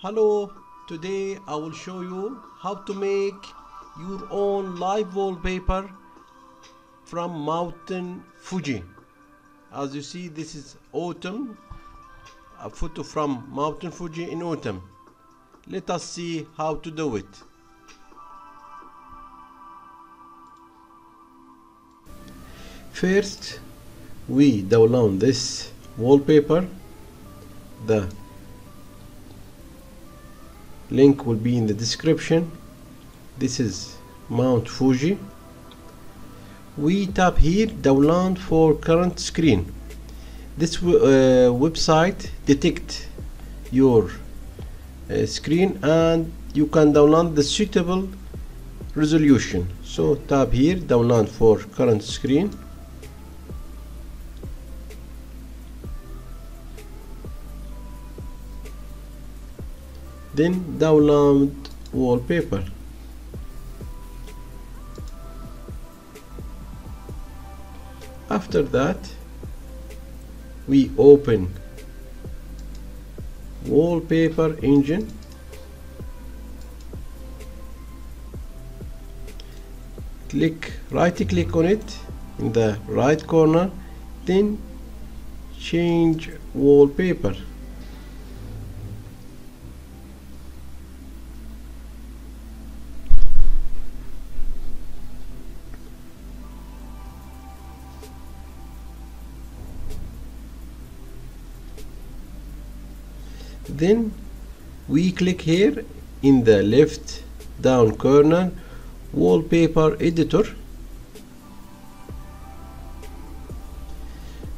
Hello, today I will show you how to make your own live wallpaper from Mountain Fuji. As you see, this is autumn, a photo from Mountain Fuji in autumn. Let us see how to do it. First, we download this wallpaper. The link will be in the description. This is Mount Fuji. We tap here, download for current screen. This website detect your screen and you can download the suitable resolution. So tap here, download for current screen. Then download wallpaper. After that, we open wallpaper engine. Right click on it in the right corner, then change wallpaper. Then we click here in the left down corner, wallpaper editor.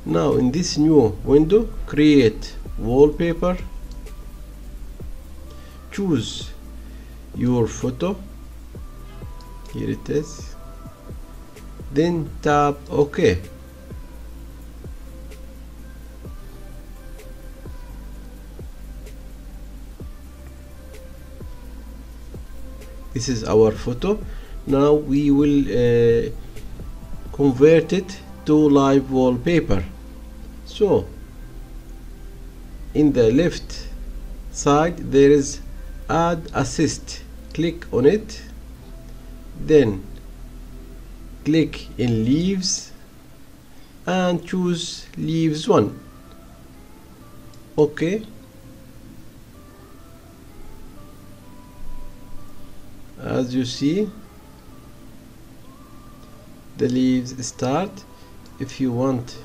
Now in this new window, create wallpaper, choose your photo, here it is, then tap OK. This is our photo. Now we will convert it to live wallpaper. So in the left side there is add assist. Click on it, then click in leaves and choose leaves 1. OK. As you see, the leaves start. If you want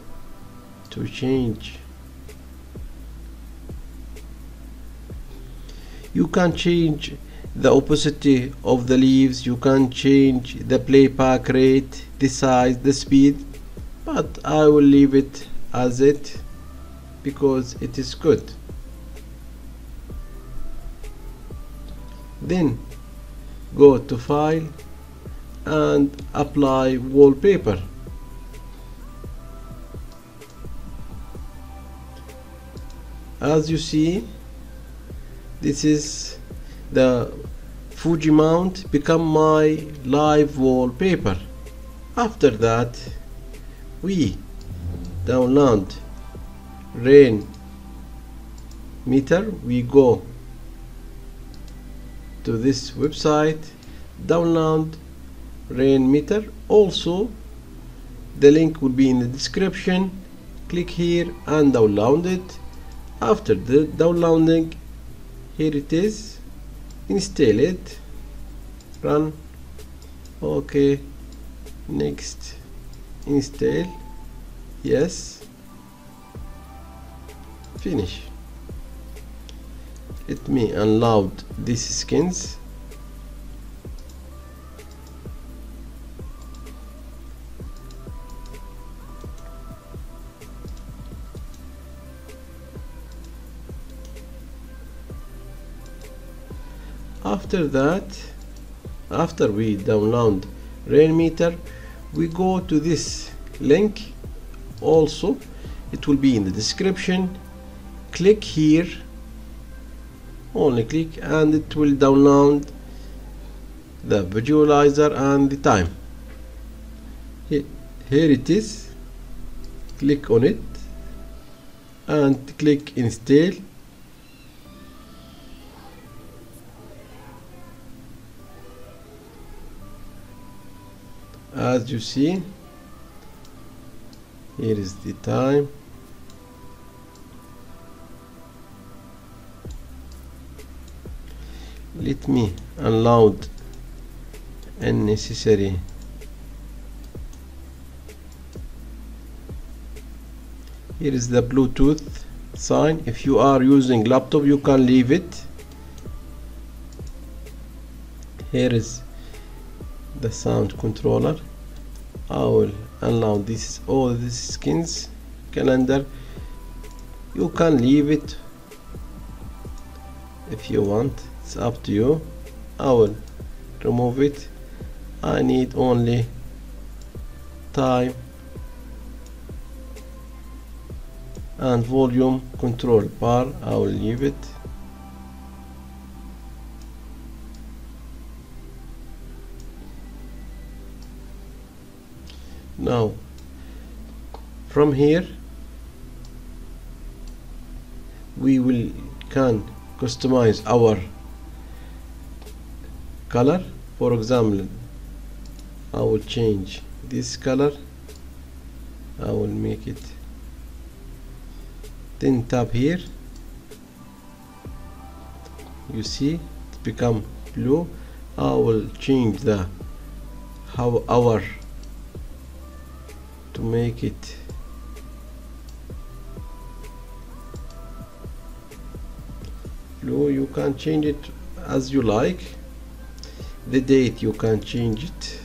to change, you can change the opacity of the leaves, you can change the playback rate, the size, the speed, but I will leave it as it because it is good. Then go to file and apply wallpaper. As you see, this is the Fuji Mount become my live wallpaper. After that, we download rain meter. We go to this website, download rain meter. Also the link will be in the description. Click here and download it. After the downloading, here it is, install it, run, OK, next, install, yes, finish. Let me unload these skins. After that, after we download rain meter, we go to this link. Also, it will be in the description. Click here, only click, and it will download the visualizer and the time. Here it is. Click on it and click install. as you see, here is the time. Let me unload unnecessary here is the Bluetooth sign. If you are using laptop, you can leave it. Here is the sound controller. I will unload this, all these skins, calendar. You can leave it if you want, it's up to you. I will remove it. I need only time and volume control bar. I will leave it. Now from here we can customize our color. For example, I will change this color. I will make it, then tap here, you see it become blue. I will change the hour to make it blue. You can change it as you like. The date you can change it.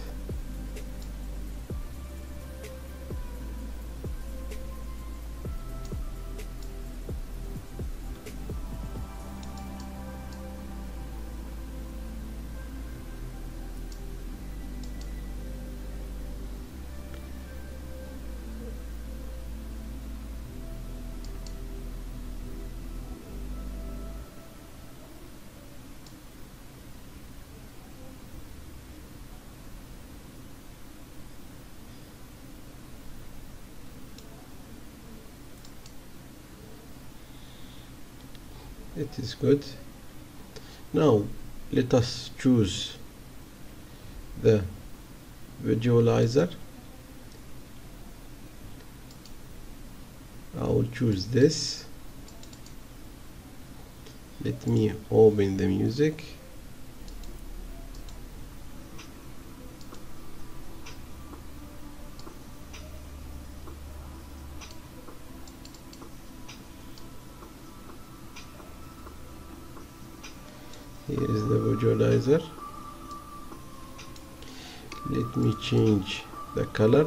It is good. Now let us choose the visualizer. I will choose this. Let me open the music. Here is the visualizer. Let me change the color.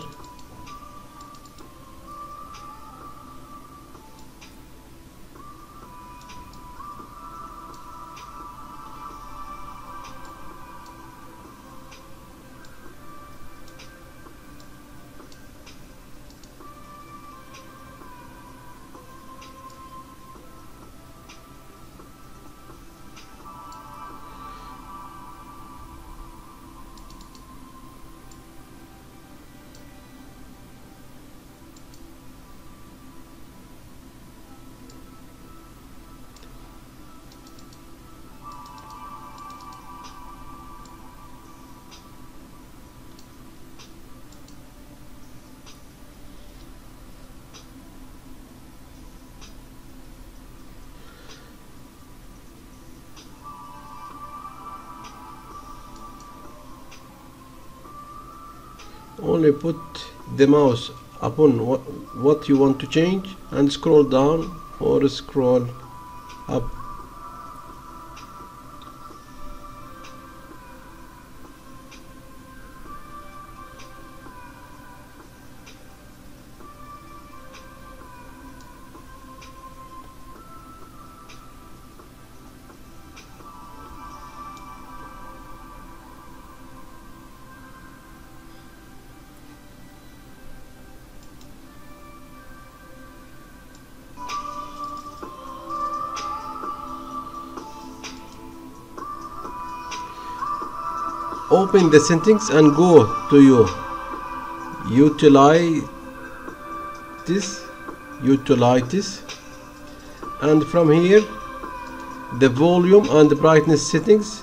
Only put the mouse upon what you want to change and scroll down or scroll up. Open the settings and go to your utilities, and from here the volume and the brightness settings.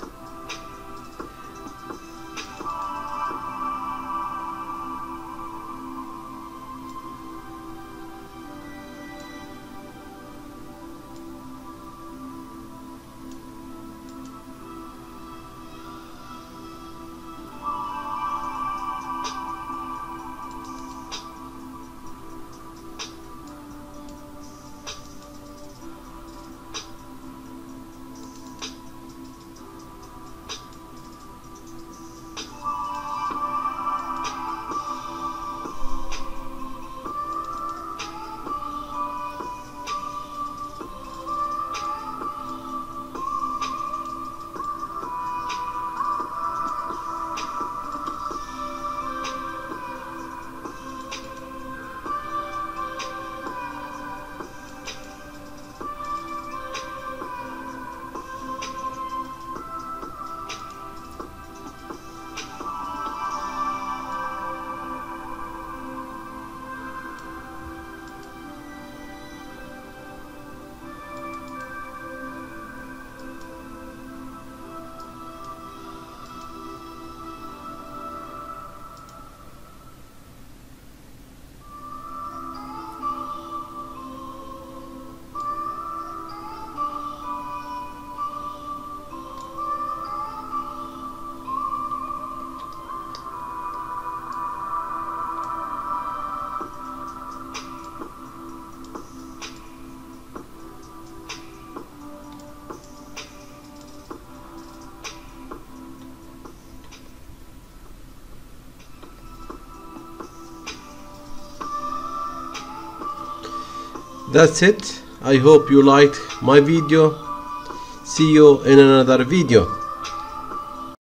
That's it. I hope you liked my video. See you in another video.